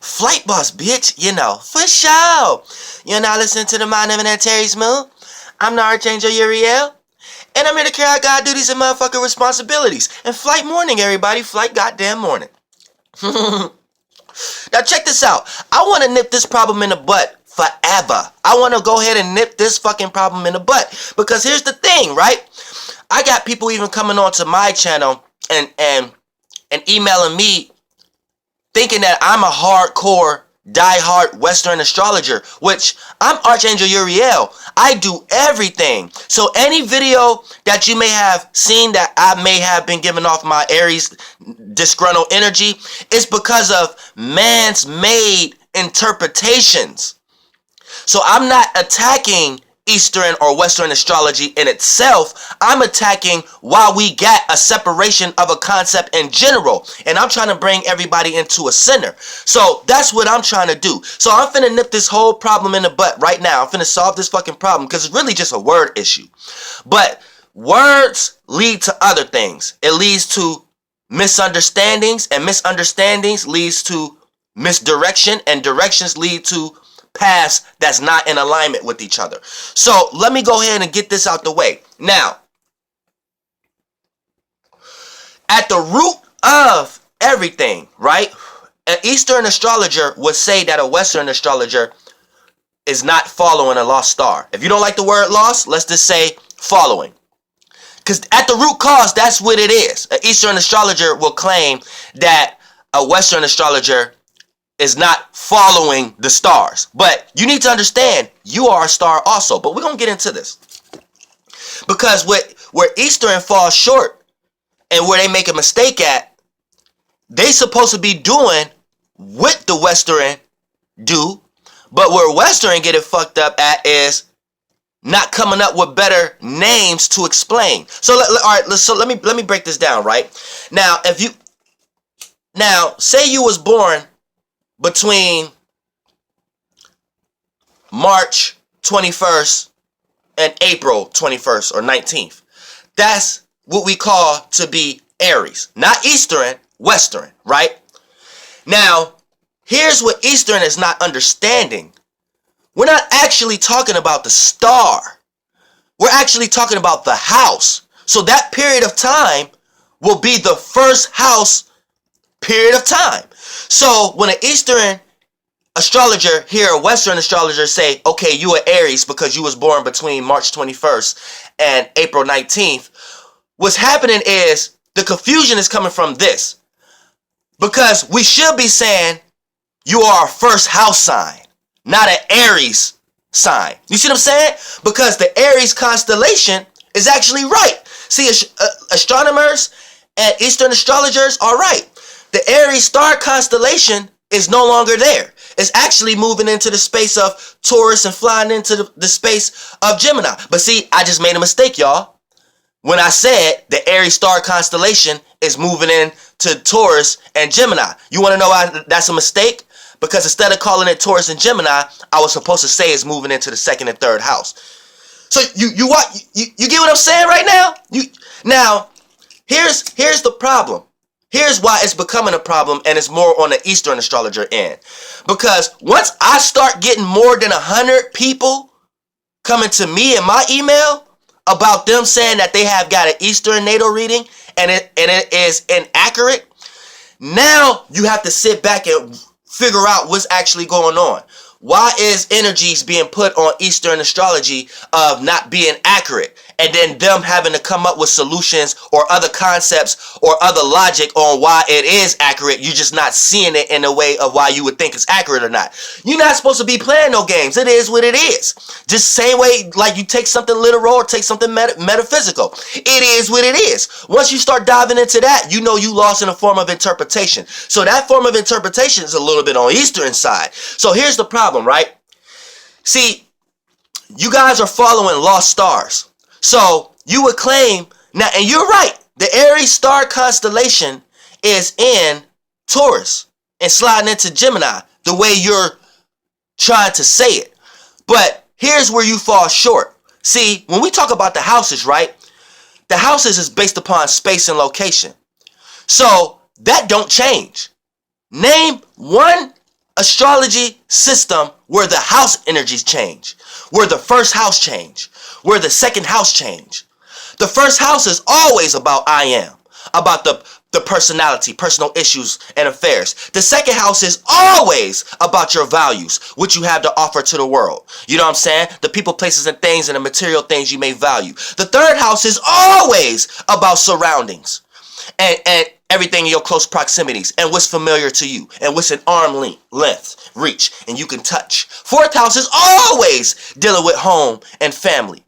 Flight boss, bitch, you know, for sure. You're now listening to the Mind of an Terry's Moon. I'm the Archangel Uriel, and I'm here to carry out God duties and motherfucking responsibilities. And flight morning, everybody, flight goddamn morning. Now check this out. I want to nip this problem in the butt forever. I want to go ahead and nip this fucking problem in the butt. Because here's the thing, right? I got people even coming onto my channel and emailing me thinking that I'm a hardcore, die-hard Western astrologer, which I'm Archangel Uriel. I do everything. So any video that you may have seen that I may have been giving off my Aries disgruntled energy is because of man's made interpretations. So I'm not attacking Eastern or Western astrology in itself. I'm attacking why we got a separation of a concept in general. And I'm trying to bring everybody into a center. So that's what I'm trying to do. So I'm finna nip this whole problem in the butt right now. I'm finna solve this fucking problem because it's really just a word issue. But words lead to other things. It leads to misunderstandings, and misunderstandings leads to misdirection, and directions lead to paths that's not in alignment with each other. So let me go ahead and get this out the way. Now, at the root of everything, right? An Eastern astrologer would say that a Western astrologer is not following a lost star. If you don't like the word lost, let's just say following. Because at the root cause, that's what it is. An Eastern astrologer will claim that a Western astrologer is not following the stars. But you need to understand, you are a star also. But we're going to get into this. Because where Eastern falls short and where they make a mistake at, they supposed to be doing what the Western do. But where Western get it fucked up at is not coming up with better names to explain. So let me break this down, right? Now, say you was born between March 21st and April 21st or 19th. That's what we call to be Aries. Not Eastern, Western, right? Now, here's what Eastern is not understanding. We're not actually talking about the star. We're actually talking about the house. So that period of time will be the first house period of time. So when an Eastern astrologer hear a Western astrologer say, okay, you are Aries because you was born between March 21st and April 19th, what's happening is the confusion is coming from this. Because we should be saying you are a first house sign, not an Aries sign. You see what I'm saying? Because the Aries constellation is actually right. See, astronomers and Eastern astrologers are right. The Aries star constellation is no longer there. It's actually moving into the space of Taurus and flying into the space of Gemini. But see, I just made a mistake, y'all. When I said the Aries star constellation is moving into Taurus and Gemini. You want to know why that's a mistake? Because instead of calling it Taurus and Gemini, I was supposed to say it's moving into the second and third house. So you get what I'm saying right now? Now, here's the problem. Here's why it's becoming a problem, and it's more on the Eastern astrologer end. Because once I start getting more than 100 people coming to me in my email about them saying that they have got an Eastern natal reading and it is inaccurate, now you have to sit back and figure out what's actually going on. Why is energies being put on Eastern astrology of not being accurate? And then them having to come up with solutions or other concepts or other logic on why it is accurate. You're just not seeing it in a way of why you would think it's accurate or not. You're not supposed to be playing no games. It is what it is. Just same way like you take something literal or take something metaphysical. It is what it is. Once you start diving into that, you know you lost in a form of interpretation. So that form of interpretation is a little bit on Eastern side. So here's the problem, right? See, you guys are following lost stars. So you would claim now, and you're right, the Aries star constellation is in Taurus and sliding into Gemini the way you're trying to say it. But here's where you fall short. See, when we talk about the houses, right? The houses is based upon space and location. So that don't change. Name one astrology system where the house energies change, where the first house change, where the second house change. The first house is always about I am, about the personality, personal issues and affairs. The second house is always about your values, what you have to offer to the world. You know what I'm saying? The people, places, and things, and the material things you may value. The third house is always about surroundings and everything in your close proximities and what's familiar to you and what's an arm length, reach, and you can touch. Fourth house is always dealing with home and family.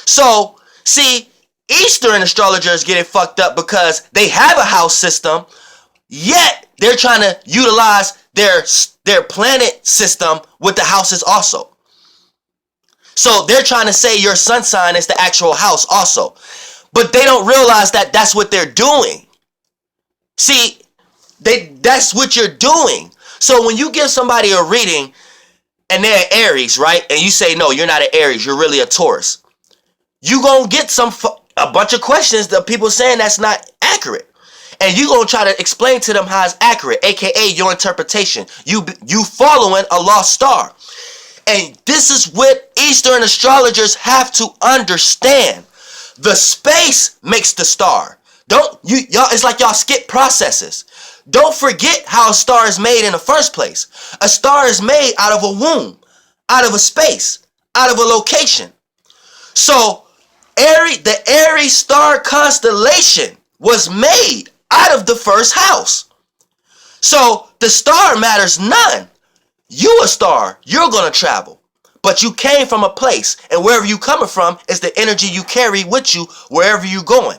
So, see, Eastern astrologers get it fucked up because they have a house system, yet they're trying to utilize their planet system with the houses also. So they're trying to say your sun sign is the actual house also. But they don't realize that that's what they're doing. See, that's what you're doing. So when you give somebody a reading and they're an Aries, right? And you say, no, you're not an Aries, you're really a Taurus. You gonna get a bunch of questions that people saying that's not accurate. And you gonna try to explain to them how it's accurate, aka your interpretation. You following a lost star. And this is what Eastern astrologers have to understand. The space makes the star. Y'all, it's like y'all skip processes. Don't forget how a star is made in the first place. A star is made out of a womb, out of a space, out of a location. So the Aries star constellation was made out of the first house. So the star matters none. You a star, you're going to travel. But you came from a place, and wherever you coming from is the energy you carry with you wherever you going.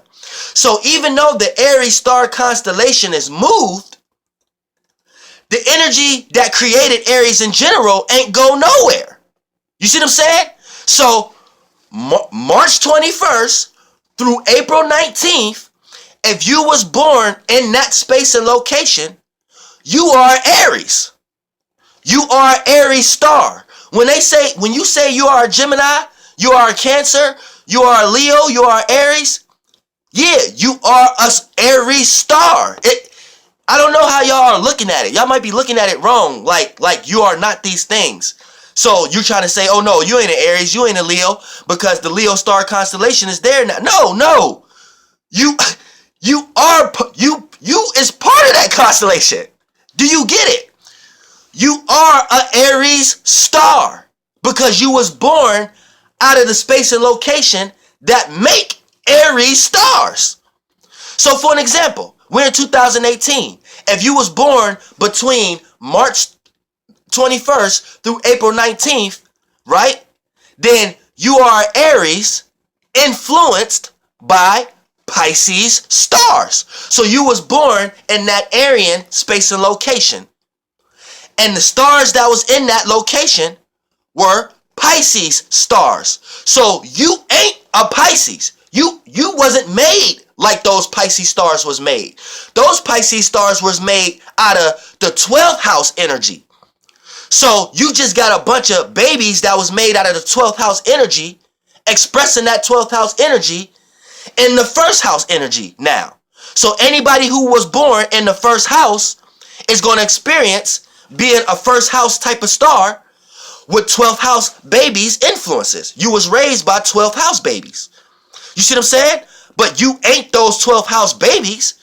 So even though the Aries star constellation is moved, the energy that created Aries in general ain't go nowhere. You see what I'm saying? So March 21st through April 19th, if you was born in that space and location, you are Aries. You are Aries star. When you say you are a Gemini, you are a Cancer, you are a Leo, you are Aries, yeah, you are a Aries star. I don't know how y'all are looking at it. Y'all might be looking at it wrong, like you are not these things. So you're trying to say, oh no, you ain't an Aries, you ain't a Leo, because the Leo star constellation is there now. No. You is part of that constellation. Do you get it? You are an Aries star because you was born out of the space and location that make Aries stars. So for an example, we're in 2018. If you was born between March 21st through April 19th, right? Then you are Aries influenced by Pisces stars. So you was born in that Aryan space and location. And the stars that was in that location were Pisces stars. So you ain't a Pisces. You wasn't made like those Pisces stars was made. Those Pisces stars was made out of the 12th house energy. So you just got a bunch of babies that was made out of the 12th house energy, expressing that 12th house energy in the first house energy now. So anybody who was born in the first house is going to experience being a first house type of star with 12th house babies influences. You was raised by 12th house babies. You see what I'm saying? But you ain't those 12th house babies.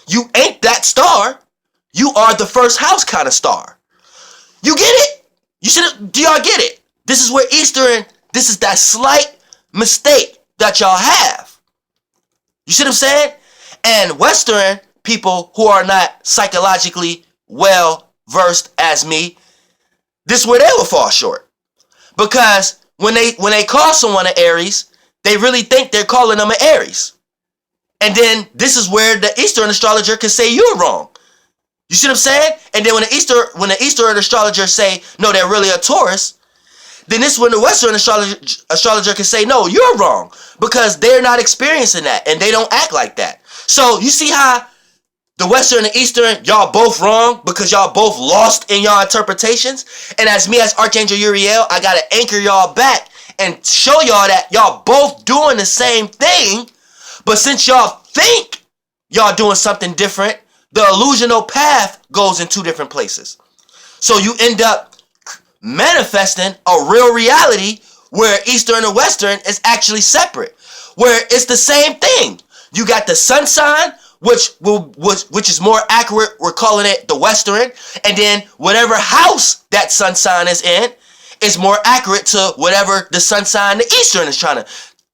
You ain't that star. You are the first house kind of star. You get it? Do y'all get it? This is where Eastern, this is that slight mistake that y'all have. You see what I'm saying? And Western people who are not psychologically well versed as me, this is where they will fall short. Because when they call someone an Aries, they really think they're calling them an Aries. And then this is where the Eastern astrologer can say you're wrong. You see what I'm saying? And then when the Eastern astrologer say, no, they're really a Taurus, then this is when the Western astrologer can say, no, you're wrong. Because they're not experiencing that and they don't act like that. So you see how the Western and Eastern, y'all both wrong because y'all both lost in y'all interpretations. And as me, as Archangel Uriel, I got to anchor y'all back and show y'all that y'all both doing the same thing. But since y'all think y'all doing something different, the illusional path goes in two different places. So you end up manifesting a real reality where Eastern and Western is actually separate, where it's the same thing. You got the sun sign, which is more accurate, we're calling it the Western, and then whatever house that sun sign is in is more accurate to whatever the sun sign the Eastern is trying to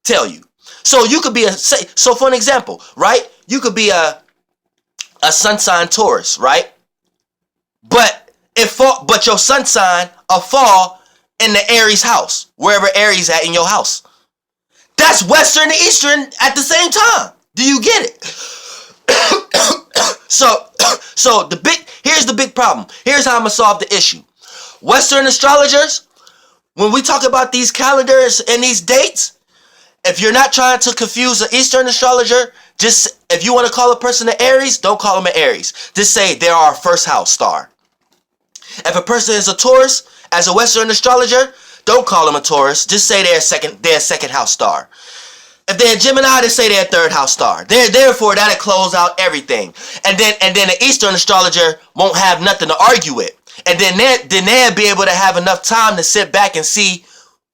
tell you. So you could be so for an example, right? You could be a sun sign Taurus, right? But your sun sign will fall in the Aries house, wherever Aries at in your house. That's Western and Eastern at the same time. Do you get it? So here's the big problem. Here's how I'm gonna solve the issue. Western astrologers, when we talk about these calendars and these dates, if you're not trying to confuse an Eastern astrologer, just if you want to call a person an Aries, don't call them an Aries. Just say they are a first house star. If a person is a Taurus, as a Western astrologer, don't call them a Taurus. Just say they're a second house star. If they're a Gemini, they say they're a third house star. Therefore, that'll close out everything. And then an Eastern astrologer won't have nothing to argue with. And then they'll be able to have enough time to sit back and see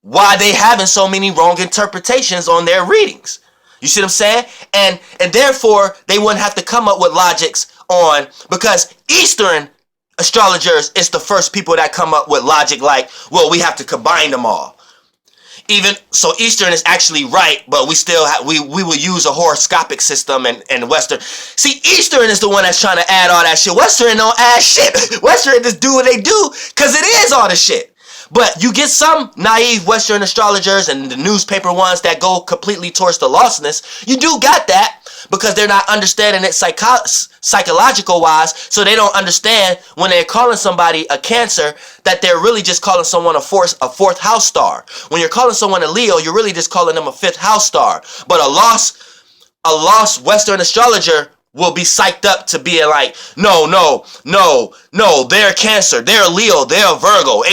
why they having so many wrong interpretations on their readings. You see what I'm saying? And therefore, they wouldn't have to come up with logics on, because Eastern astrologers is the first people that come up with logic like, well, we have to combine them all. Even so, Eastern is actually right, but we still we will use a horoscopic system and Western. See, Eastern is the one that's trying to add all that shit. Western don't add shit. Western just do what they do because it is all the shit. But you get some naive Western astrologers and the newspaper ones that go completely towards the lostness. You do got that because they're not understanding it psychological wise, so they don't understand when they're calling somebody a Cancer that they're really just calling someone a fourth house star. When you're calling someone a Leo, you're really just calling them a fifth house star. But a lost Western astrologer will be psyched up to be like, no, they're Cancer, they're Leo, they're Virgo.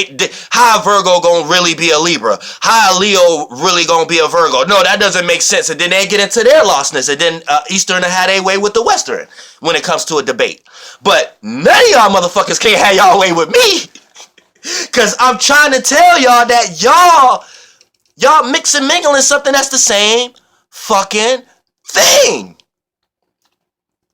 How a Virgo gonna really be a Libra? How a Leo really gonna be a Virgo? No, that doesn't make sense. And then they get into their lostness, and then Eastern had a way with the Western when it comes to a debate. But none of y'all motherfuckers can't have y'all way with me, because I'm trying to tell y'all that y'all mix and mingling something that's the same fucking thing.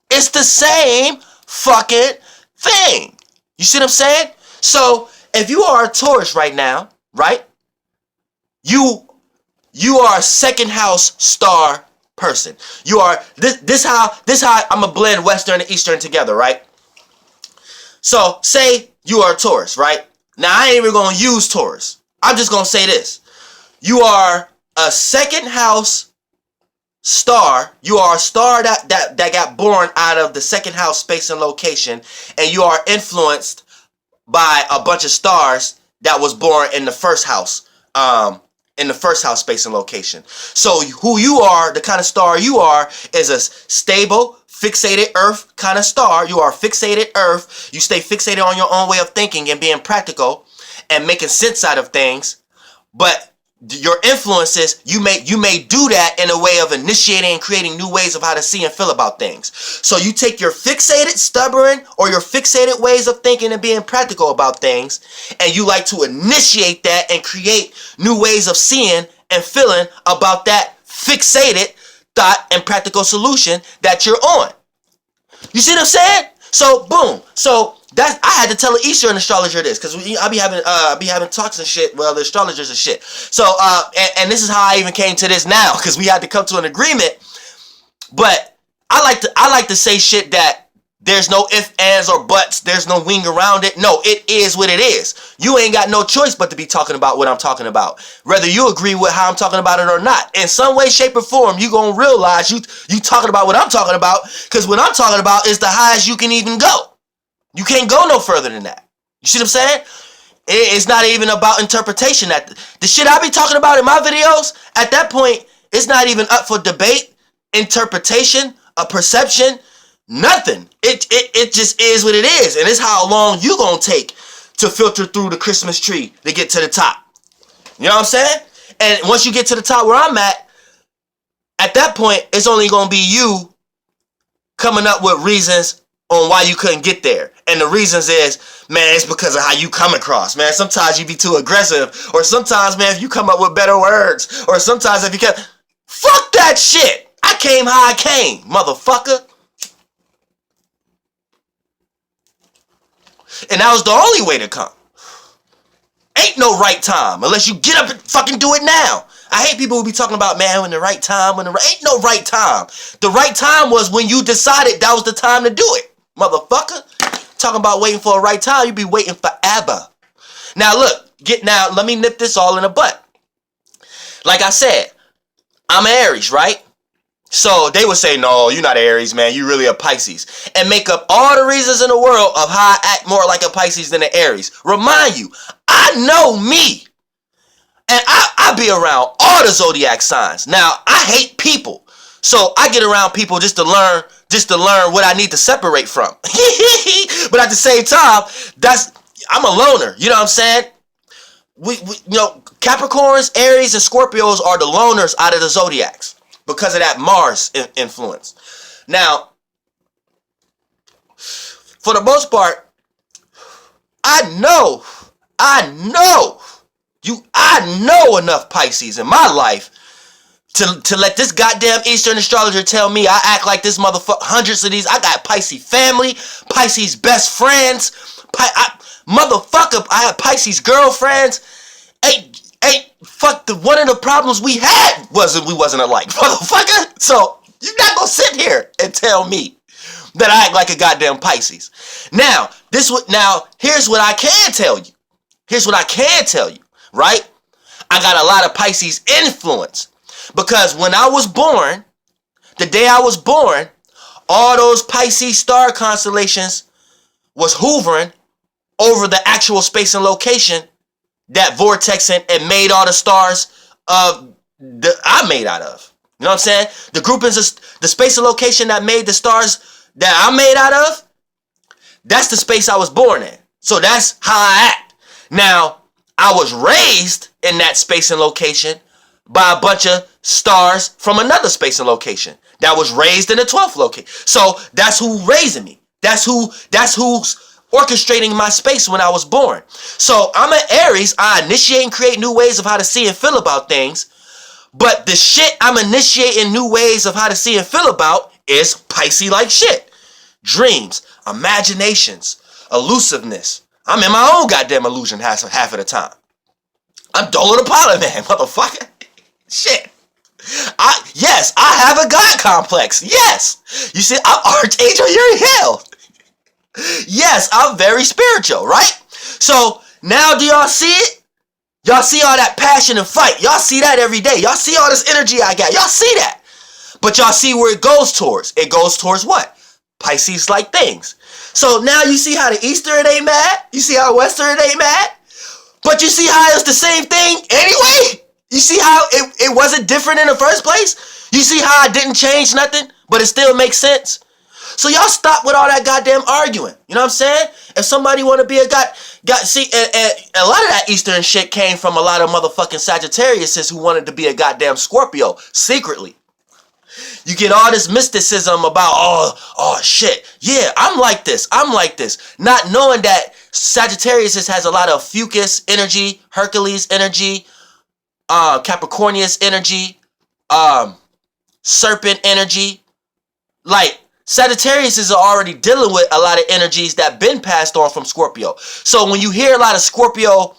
It's the same fucking thing. You see what I'm saying? So if you are a Taurus right now, right? You are a second house star person. You are this how I'm gonna blend Western and Eastern together, right? So say you are a Taurus, right? Now I ain't even gonna use Taurus. I'm just gonna say this. You are a second house star. You are a star that got born out of the second house space and location, and you are influenced by a bunch of stars that was born in the first house space and location. So who you are, the kind of star you are, is a stable, fixated earth kind of star. You are fixated earth. You stay fixated on your own way of thinking and being practical and making sense out of things. But your influences, you may do that in a way of initiating and creating new ways of how to see and feel about things. So you take your fixated, stubborn, or your fixated ways of thinking and being practical about things, and you like to initiate that and create new ways of seeing and feeling about that fixated thought and practical solution that you're on. You see what I'm saying? So boom. So I had to tell an Eastern astrologer this, because I be having talks and shit. Well, the astrologers and shit. So and this is how I even came to this now, because we had to come to an agreement. But I like to say shit that there's no ifs, ands, or buts. There's no wing around it. No, it is what it is. You ain't got no choice but to be talking about what I'm talking about, whether you agree with how I'm talking about it or not. In some way, shape, or form, you gonna realize you talking about what I'm talking about, because what I'm talking about is the highest you can even go. You can't go no further than that. You see what I'm saying? It's not even about interpretation. That the shit I be talking about in my videos, at that point, it's not even up for debate, interpretation, a perception, nothing. It just is what it is. And it's how long you gonna take to filter through the Christmas tree to get to the top. You know what I'm saying? And once you get to the top where I'm at that point, it's only gonna be you coming up with reasons on why you couldn't get there. And the reasons is, man, it's because of how you come across, man. Sometimes you be too aggressive, or sometimes, man, if you come up with better words, or sometimes if you can, fuck that shit. I came how I came, motherfucker. And that was the only way to come. Ain't no right time unless you get up and fucking do it now. I hate people who be talking about, man, when the right time, ain't no right time. The right time was when you decided that was the time to do it, motherfucker. Talking about waiting for a right time, you be waiting forever. Now look, let me nip this all in the butt. Like I said, I'm an Aries, right? So they would say, no, you're not Aries, man. You really a Pisces. And make up all the reasons in the world of how I act more like a Pisces than an Aries. Remind you, I know me. And I be around all the zodiac signs. Now, I hate people. So I get around people just to learn what I need to separate from. But at the same time, I'm a loner. You know what I'm saying? Capricorns, Aries, and Scorpios are the loners out of the zodiacs because of that Mars influence. Now, for the most part, I know enough Pisces in my life to let this goddamn Eastern astrologer tell me I act like this motherfucker. Hundreds of these. I got Pisces family, Pisces best friends, motherfucker. I have Pisces girlfriends. One of the problems we had we wasn't alike, motherfucker. So you're not gonna sit here and tell me that I act like a goddamn Pisces. Now, here's what I can tell you. Right? I got a lot of Pisces influence because when I was born, the day I was born, all those Pisces star constellations was hoovering over the actual space and location that vortex and made all the stars I made out of. You know what I'm saying? The groupings of the space and location that made the stars that I made out of, that's the space I was born in. So that's how I act. Now, I was raised in that space and location by a bunch of stars from another space and location that was raised in the 12th location. So that's who raising me. That's who's orchestrating my space when I was born. So I'm an Aries. I initiate and create new ways of how to see and feel about things. But the shit I'm initiating new ways of how to see and feel about is Pisces-like shit. Dreams, imaginations, elusiveness. I'm in my own goddamn illusion half of the time. I'm Dolo the Pollen Man, motherfucker. Shit. I have a God complex. Yes. You see, I'm Archangel Uriel. Yes, I'm very spiritual, right? So, now do y'all see it? Y'all see all that passion and fight. Y'all see that every day. Y'all see all this energy I got. Y'all see that. But y'all see where it goes towards. It goes towards what? Pisces-like things. So now you see how the Eastern ain't mad? You see how Western ain't mad? But you see how it's the same thing anyway? You see how it wasn't different in the first place? You see how I didn't change nothing, but it still makes sense? So y'all stop with all that goddamn arguing. You know what I'm saying? If somebody want to be a see, and a lot of that Eastern shit came from a lot of motherfucking Sagittariuses who wanted to be a goddamn Scorpio secretly. You get all this mysticism about, oh shit, yeah, I'm like this, not knowing that Sagittarius has a lot of Fucus energy, Hercules energy, Capricornius energy, Serpent energy. Like, Sagittarius is already dealing with a lot of energies that been passed on from Scorpio. So when you hear a lot of Scorpio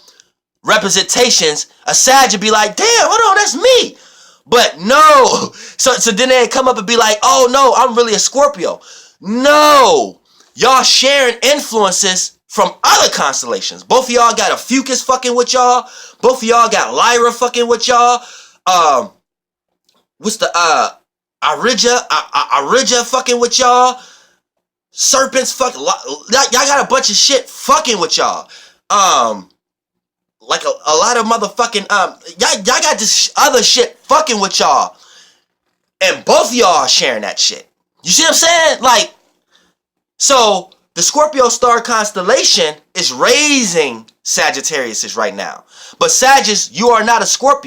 representations, a Sag would be like, damn, hold on, that's me. But no. So then they come up and be like, oh no, I'm really a Scorpio. No. Y'all sharing influences from other constellations. Both of y'all got a Fucus fucking with y'all. Both of y'all got Lyra fucking with y'all. What's the Arija fucking with y'all. Serpents fucking. Y'all got a bunch of shit fucking with y'all. Like a lot of motherfucking y'all got this other shit fucking with y'all, and both of y'all are sharing that shit. You see what I'm saying? Like, so the Scorpio star constellation is raising Sagittarius right now, but Sagittarius, you are not a Scorpio.